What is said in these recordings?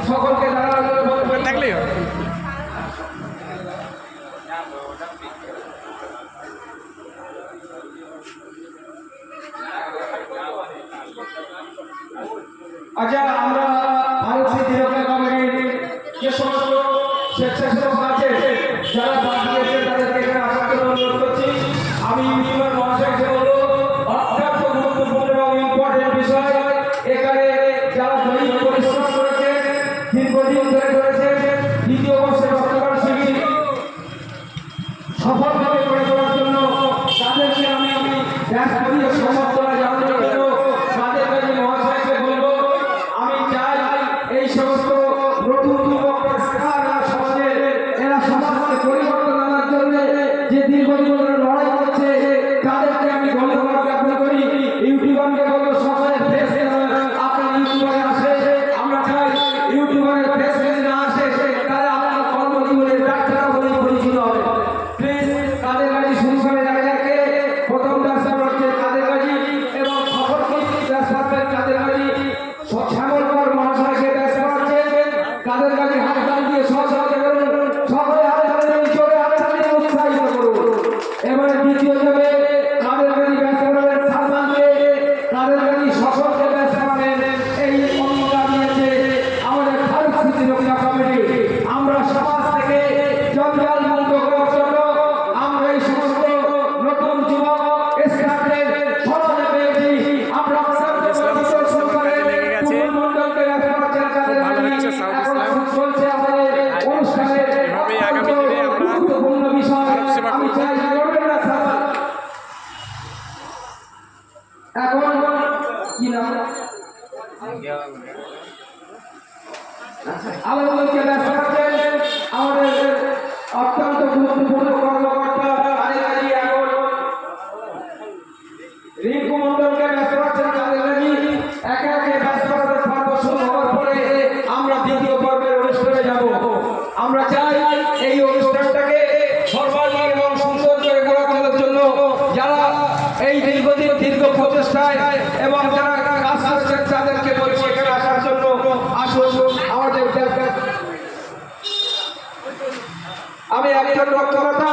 সকলকে থাকলেই আচ্ছা, আমরা ভারত স্মৃতিরক্ষা কমিটির যে সমস্ত স্বেচ্ছাসেবক আছে যারা বাদ দিয়েছে তাদেরকে এখানে আসার জন্য অনুরোধ করছি। আমি ইউটিউবার মহাশয়কে বলবো, অত্যন্ত গুরুত্বপূর্ণ এবং ইম্পর্টেন্ট বিষয়, এখানে যারা দৈনিক পরিশ্রম করেছে, দীর্ঘদিন ধরে করেছে, দ্বিতীয় বর্ষের রক্তদান শিবির সফলভাবে করে তোলার জন্য তাদেরকে আমি রাষ্ট্রীয় সমর্থনা জানানোর জন্য তাদের কাছে মহাশয়কে বলবো, আমি চাই এই সমস্ত নতুন যুবকরা সমাজে এরা সমাজকে পরিবর্তন আনার জন্য যে দীর্ঘদিন ধরে লড়াই করছে তাদেরকে আমি ধন্যবাদ জ্ঞাপন করি। ইউটিউবারকে বলবো সকলের ফেস আপনার ইউটিউবারে আসে, আমরা চাই ইউটিউবারের ফেস না আসে তাহলে আপনার কর্মজীবনের ডাক্তার বলে পরিচিত হবে। প্লিজ তাদের কাছে শুরু করে জায়গাকে প্রথম রাস্তা হচ্ছে তাদের কাছে এবং খবর রাস্তার তাদের কাছে শ্যামলকর মহাশয়কে ব্যস্ত আছে তাদের কাছে হাততালি দিয়ে সহযোগিতা করুন, সকলে হাততালি দিয়ে চলে হাততালি দিয়ে উৎসাহিত করুন। এবারে দ্বিতীয় যাবে তাদের কাছে ব্যস্ত করবেন সালমানকে, তাদের কাছে সকলকে ব্যস্ত করবেন এই অনুদান দিয়েছে আমাদের ভারত স্মৃতিরক্ষা কমিটি। আমরা সমাজ থেকে জঞ্জাল মুক্ত করার জন্য আমরা এই সমস্ত নতুন যুবক স্টাফদের সমাজে পেয়েছি। আমরা চলছে আমাদের অনুষ্ঠানের গুরুত্বপূর্ণ বিষয়। আমি চাই এখন কি নাম আমাদেরকে ব্যস্ত রাখছেন আমাদের অত্যন্ত গুরুত্বপূর্ণ কর্মকর্তা আদিকারী এখন রিঙ্কু মন্ডলকে ব্যস্ত রাখছেন তাদের লাগি একে একে ব্যস্ত রাখার পর্ব শুরু হওয়ার পরে আমরা দ্বিতীয় পর্বের অনুষ্ঠানে যাব। আমরা চাই এই অনুষ্ঠানটাকে সর্বাঙ্গীন এবং সুন্দর করে গড়ে তোলার জন্য যারা এই দীর্ঘদিন দীর্ঘ প্রচেষ্টায় এবং যারা কাজ করছেন তাদেরকে বলছি এখানে আসার জন্য আসুন। আমাদের আমি একজন রক্তদাতা,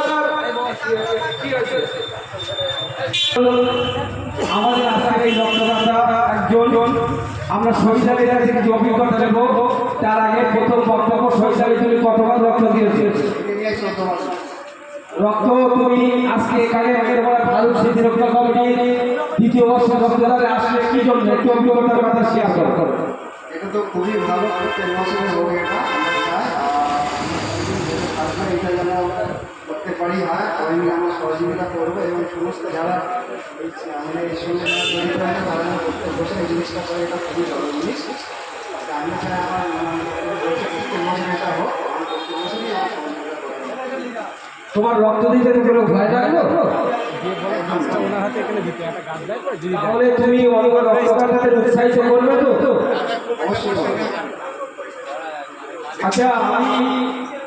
আমাদের আশার এই রক্তদাতা একজন, আমরা শহীদালের কাছে কিছু অভিজ্ঞতা নেব। তার আগে প্রথম বক্তব্য শহীদালি, তুমি কতবার রক্ত দিয়েছো? রক্ত তুমি আজকে এখানে ভারত স্মৃতিরক্ষা কমিটির দ্বিতীয় বর্ষের রক্তদানে আসলে কি জন্য একটু অভিজ্ঞতার কথা শেয়ার করো। এটা তো খুবই ভালো টেকনোলজির হোক, এটা যেন করতে পারি হয় সবাই মিলে আমরা সহযোগিতা করবো এবং সমস্ত যারা আমাদের এই সঙ্গে জড়িত আছে তারা যেন করতে বসে এই জিনিসটা করে, এটা খুবই ভালো জিনিস। আমি চাই আমার প্রত্যেক মাসে এটা হোক, আমি প্রত্যেক মাসেই আমার সহযোগিতা করবো। তোমার রক্ত দিতে কোনো ভয় লাগলো? তাহলে তুমি অন্য রক্তদাতাদের উৎসাহিত করবে তো? আচ্ছা, আমি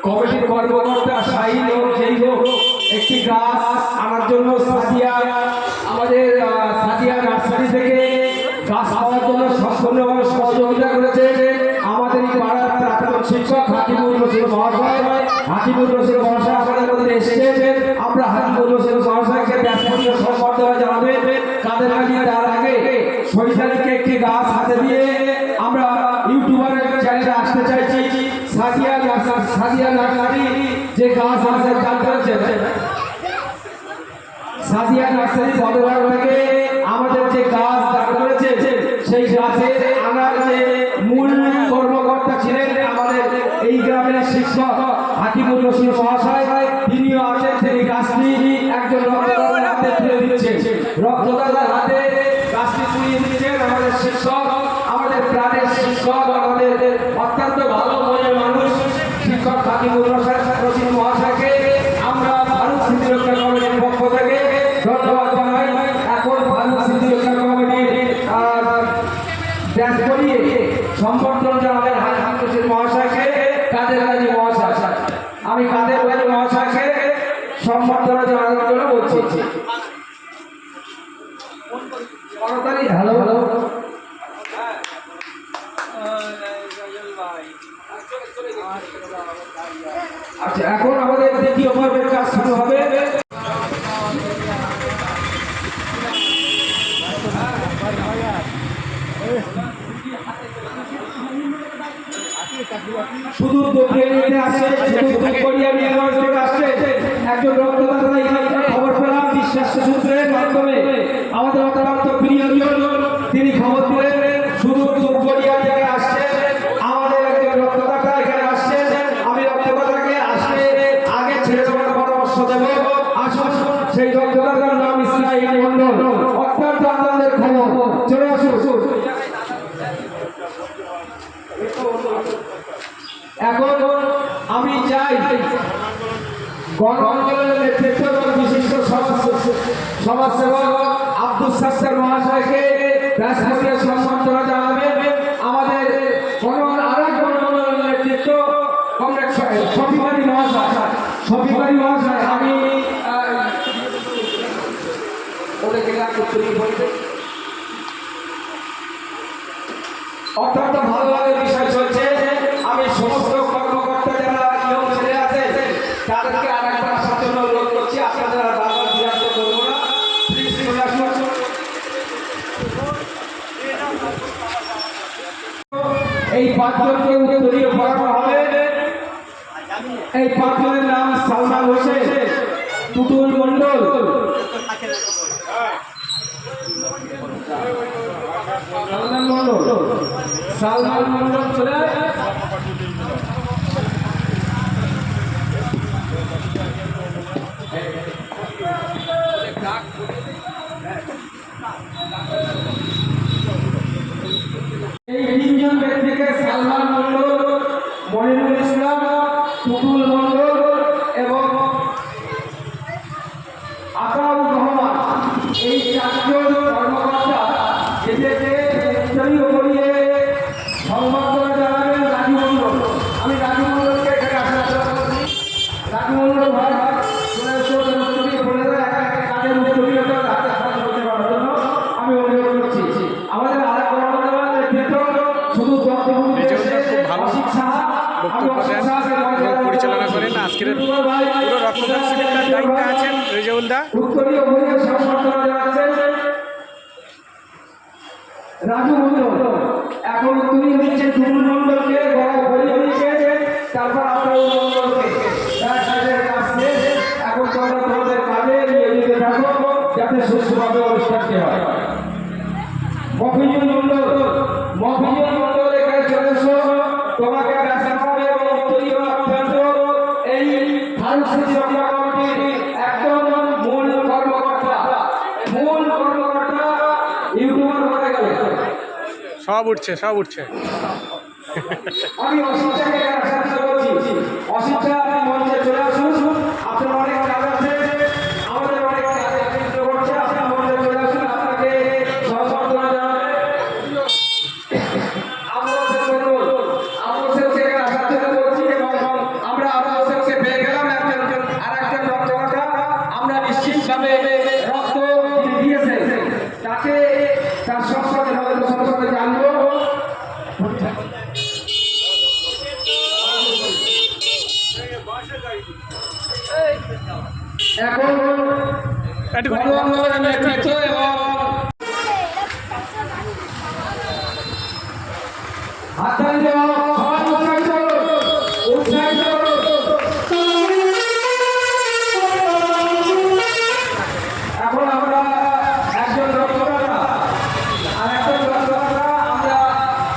কমিটির কর্মকর্তা শাহিদ হোক যেই হোক একটি গাছ আনার জন্য আমাদের সাদিয়া নার্সারি থেকে গাছ পাওয়ার জন্য সম্পূর্ণভাবে সহযোগিতা করেছে আমাদের এই পাড়ার প্রাক্তন শিক্ষক হাকিমুল রশিদ মহাশয়। হাকিমুল রশিদ মহাশয় আমাদের মধ্যে এসেছেন, আমরা হাকিমুল রশিদ মহাশয়কে ব্যাসপরীয় সম্বর্ধনা জানাবেন। তাদের কাছে তার আগে শহীদালিকে একটি গাছ হাতে দিয়ে আমরা ইউটিউবারের চ্যানেলে আসতে চাইছি। সাদিয়া নার্সারি যে গাছ আমাদের দান করেছেন, সাদিয়া নার্সারি বদলার থেকে আমাদের যে গাছ দান করেছে সেই গাছের আনার যে মূল কর্মকর্তা ছিলেন আমাদের এই গ্রামের শিক্ষক হাকিমুল রশিদ মহাশয়। তিনিও আছেন, তিনি গাছটি একজন রক্তদাতার হাতে তুলে দিচ্ছেন, রক্তদাতার হাতে গাছটি তুলে দিচ্ছেন আমাদের শিক্ষক, আমাদের প্রাণের শিক্ষক, আমাদের অত্যন্ত ভালো মনের মানুষ শিক্ষক হাকিমুল রশিদ মহাশয়কে আমরা ভারত স্মৃতিরক্ষা কমিটির পক্ষ থেকে ধন্যবাদ জানাই। এখন ভারত স্মৃতিরক্ষা কমিটির ব্যাস করিয়ে সম্বর্ধনা জানাবেন হাকিমুল রশিদ মহাশয়কে, কাদের গাজী মহাশয়। আমি কাদের গাজী মহাশয়কে সম্বর্ধনা জানানোর জন্য বলছি। হ্যালো আচ্ছা, এখন আমাদের দ্বিতীয় পর্বের কাজ শুরু হবে। শুধু দক্ষিণে আসে, শুধু কোরিয়া নিউজ থেকে আসছে একজন রক্তদাতা এখানে খবর পেলাম বিশ্বাস সূত্রের মাধ্যমে। আমাদের অত্যন্ত প্রিয়জন তিনি খবর দিলেন শুধু কোরিয়া থেকে আসছে আমাদের একজন রক্তদাতা এখানে আসছে। আমি রক্তদাতাকে আসলে আগে ছেড়ে দেওয়ার পরামর্শ দেব। আসুন, সেই রক্তদাতার নাম ইসরাইল মন্ডল, অত্যন্ত আনন্দের খবর। চলে আসুন। এখন আমি চাই গণ আন্দোলনের নেতৃত্ব এবং বিশিষ্ট সমাজসেবক আব্দুল সাত্তার মহাশয়কে রাষ্ট্রপতির সম্মাননা জানাবেন। আমাদের আরেক গণ আন্দোলনের নেতৃত্ব কমরেড শফিক মহাশয় আমি অত্যন্ত ভালো লাগার বিষয় চলছে। আমি সমস্ত কর্মকর্তা যারা নিয়ম ছেড়ে আছে তাদেরকে আর একবার আসার জন্য অনুরোধ করছি। আপনাদের আর বারবার বিরক্ত করবো না, প্লিজ চলে আসুন। এই পাঁচজনকে উত্তরীয় পড়ানো হবে। এই পাঁচজনের নাম সালমান হোসেন, টুটুল মন্ডল, সালমান মন্ডল চলে এই তিনজন ব্যক্তিকে সালমান মন্ডল, মনিরুল ইসলাম, টুটুল মন্ডল এবং আতাউর রহমান, এই চারজন কর্মকর্তা এদেরকে উত্তরীয় করিয়ে সংবর্ধনা জানাবেন রাজু মন্ডল। আমি রাজু মন্ডলকে এখানে আসার করছি। রাজু মন্ডল ভাই চলে এসে উত্তরীয় বলে দেয় কাজের উত্তরীয়তা হাতে সাহায্য করতে পারার জন্য আমি অনুরোধ করছি। আমাদের আরেক কর্মকর্তার নেতৃত্ব শুধু অসিত সাহা পরিচালনা করেন আজকের পুরো রক্তদান শিবিরটার দায়িত্বে আছেন রেজাউল দা। উত্তরীয় বইয়ের সম্বর্ধনা জানাচ্ছেন রাজু মন্ডল। এখন তুমি দিচ্ছেন টুটুল মন্ডলকে, গড়া ভরিয়ে দিচ্ছে, তারপর আপনার মন্ডলকে তার কাজের কাজ শেষ। এখন তোমরা তোমাদের কাজে নিয়ে যেতে থাকো যাতে সুস্থভাবে অনুষ্ঠানটি হয়। মফিজুল মন্ডল এখানে চলে এসো, তোমাকে ব্যস্ত হবে এবং উত্তরীয় অত্যন্ত এই ফারুক স্মৃতি রক্ষা কমিটির একদম মূল কর্মকর্তা ইউটিউবার হয়ে গেল। সব উঠছে আমি অসিতটাকে আশা করছি, অসিতটা আপনি মঞ্চে চলে আসুন। আপনার অনেক কাজ আছে, আমাদের অনেক কাজ করছে। আপনি মঞ্চে চলে আসুন, আপনাকে সম্বর্ধনা জানাবে। আমরা আবুকে পেয়ে গেলাম আরেকজন রক্তদাতা। আমরা নিশ্চিতভাবে রক্ত দিয়েছে তাকে তার সম্পর্কে জানবো। এখন নেতৃত্ব এবং হাততালি দেওয়া সবাই উৎসাহিত এখন আমরা একজন রক্তদাতা আর একজন রক্তদাতা আমরা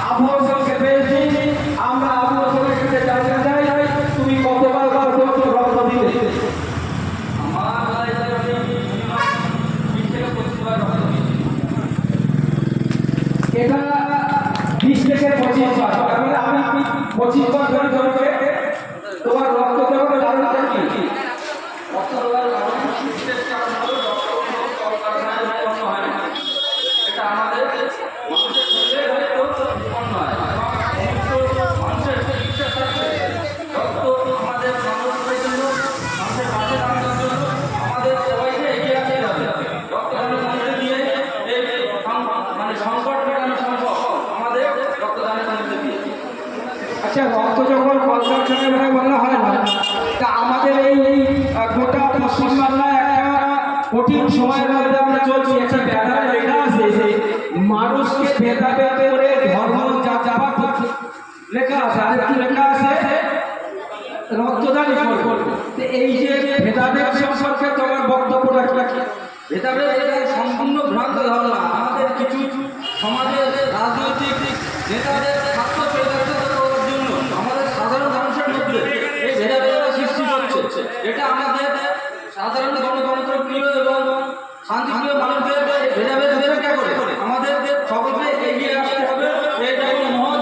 আবু হোসেনকে পেয়েছি। আমরা আবু হোসেনের কাছে জানতে চাই তুমি কতবার রক্ত দিলে? এটা 20 থেকে 25 বার। আমি 25 বার ধরে তোমার রক্ত দেওয়ার কারণটা কি? রক্ত দেওয়ার কারণ এটা আমাদের মানুষের শরীরে উৎপন্ন হয়। মানুষের বিশ্বাস আছে রক্ত আমাদের মানুষের জন্য, মানুষের পাশে দাঁড়ানোর জন্য আমাদের সবাইকে এগিয়ে আসতে হবে। রক্ত মানুষের দিয়ে মানে সংকট মেটানো সম্ভব আমাদের রক্তদানের মধ্যে দিয়ে। আচ্ছা, রক্ত যখন কলকারখানায় মানে বলা হয় না, তা আমাদের এই গোটা পশ্চিমবাংলায় একটা কঠিন সময়ের মধ্যে আমরা চলছি। একটা ব্যাপারে লেখা আছে যে মানুষকে ভেদাভেদ করে ধর্ম জাত লেখা আছে, আর কি লেখা আছে রক্তদান করবে। তো এই যে ভেদাভেদ সম্পর্কে তোমার বক্তব্যটা কি? ভেদাভেদ এটা সম্পূর্ণ ভ্রান্ত ধারণা। আমাদের কিছু সমাজের রাজনৈতিক নেতাদের স্বার্থ চরিতার্থ করার জন্য আমাদের সাধারণ মানুষের মধ্যে এই ভেদাভেদটা সৃষ্টি করছে। এটা আমাদের সাধারণ গণতন্ত্র প্রিয় এবং শান্তিপ্রিয় মানুষদের এই ভেদাভেদ উপেক্ষা করে আমাদেরকে সকলকে এগিয়ে আসতে হবে। এটা একটা মহৎ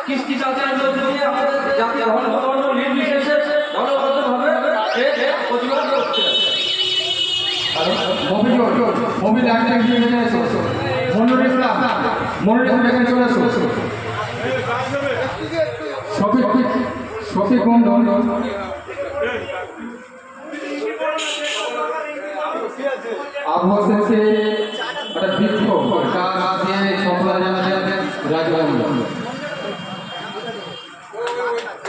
কৃষ্টি চাচার মধ্যে দিয়ে আমাদের জাতীয় ধর্ম নির্বিশেষে দলবদ্ধভাবে এর প্রতিবাদ করতে হবে। আবহাওয়া শেষে একটা বিক্ষোভ কাজ দিয়ে সফলতা জানাবেন রাজবাবু।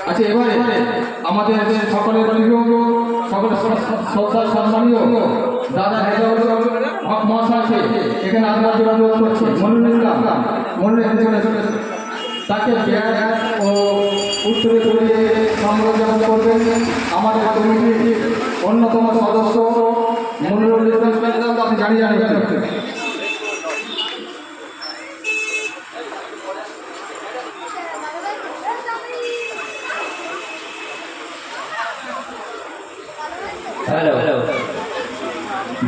আচ্ছা, এবারে আমাদের সকলের প্রিয় সকলের শ্রদ্ধা সম্মানীয় দাদা হেজাউল হক মহাশয়কে এখানে আমরা যোগাযোগ করছি। মনিরুল ইসলাম তাকে ব্যাগ ও উত্তরে তুলে সম্বোধন করবেন আমাদের কমিটির অন্যতম সদস্য মনিরুল ইসলাম। আপনি জানিয়ে হ্যালো,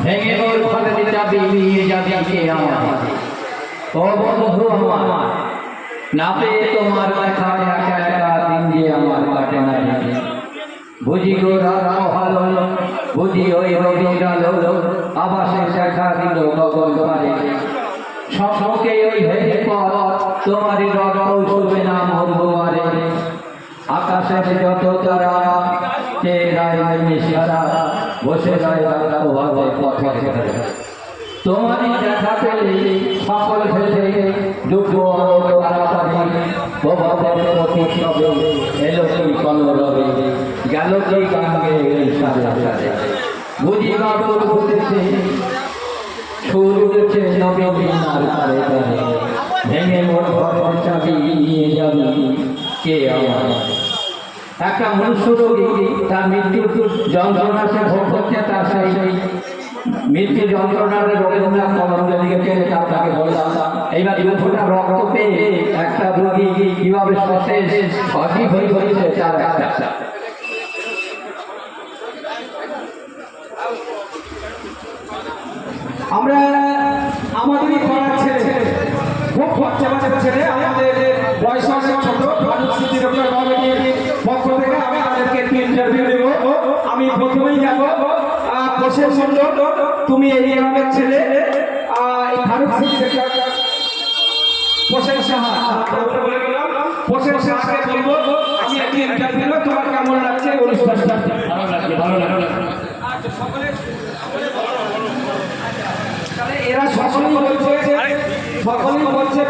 ভেঙে ওর ঘরে যাবি নিয়ে যাবি কে আমার ও বন্ধু আমার, না পেয়ে তোমার দেখা একা একা দিন যে আমার কাটে না। বুঝি গো রাত ভালো, বুঝি ওই রবির আলো, আবাসে দেখা দিল গগন পারে। সবকে ওই ভেঙে পর তোমারই রগ শুবে না মরবুয়ারে। আকাশের যত তারা কে রায় মিশারা বসে রয় রাজা ভাবে পথে। তোমারই দেখা পেলে সকল ভেসে দুঃখ তাড়াতাড়ি প্রভাবের প্রতি সবে এলো কি কলরবে গেল কি গাঙ্গে সারে সারে। বুঝি বাবুর ঘুরেছে সুর উঠেছে নবীনার তারে তারে। ভেঙে মোর ঘরের চাবি নিয়ে যাবি কে আমার। একটা মনুষ্য রোগী তার মৃত্যু যন্ত্রণা সে ভোগ করছে, তার সেই মৃত্যু যন্ত্রণার রবীন্দ্রনাথ কলমে লিখেছেন। আপনাকে বললাম এইবার দুঃখটা রক্ত পেয়ে একটা রোগী কিভাবে সতেজ সজীব হয়ে হয়েছে তার একটা। আমরা আমাদেরই পড়ার ছেলে, খুব বাচ্চা ছেলে, আমাদের বয়স অনেক ছোট। মানুষ স্মৃতি ডক্টর কমিটির পক্ষ থেকে আমি তাদেরকে একটি ইন্টারভিউ দেব। আমি প্রথমেই যাব প্রসেন মন্ডল, তুমি এই গ্রামের ছেলে। ফারুক স্মৃতি ডক্টর প্রসেন সাহা, প্রসেন সাহাকে বলবো আমি একটি ইন্টারভিউ দেব, তোমার কেমন লাগছে অনুষ্ঠানটা? ভালো লাগবে। এরা সকলেই বলছে